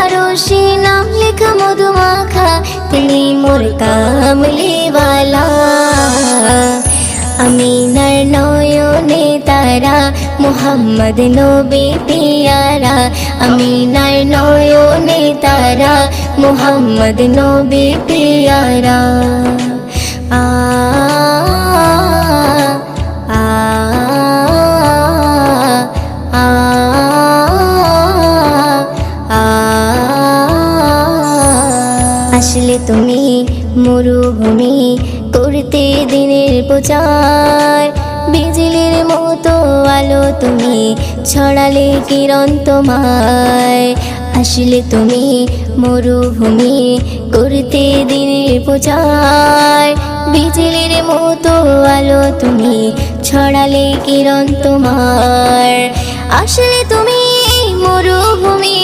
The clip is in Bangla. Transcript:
আরশে নাম লেখা মধু মাখা, তিনি মোর কামলিওয়ালা। আমিনার নয়নে তারা, মুহাম্মদ নবী পিয়ারা। আমিনার নয়নে তারা, মুহাম্মদ নবী পিয়ারা। আ আ আ আ আসলে তুমি মরুভূমি করতে দিনের প্রচার, বিজলির মতো আলো তুমি ছড়ালে কিরণ তোমায়। আসলে তুমি মরুভূমি করতে দিনের প্রচার, বিজলির মতো আলো তুমি ছড়ালে কিরণ তোমার। আসলে তুমি মরুভূমি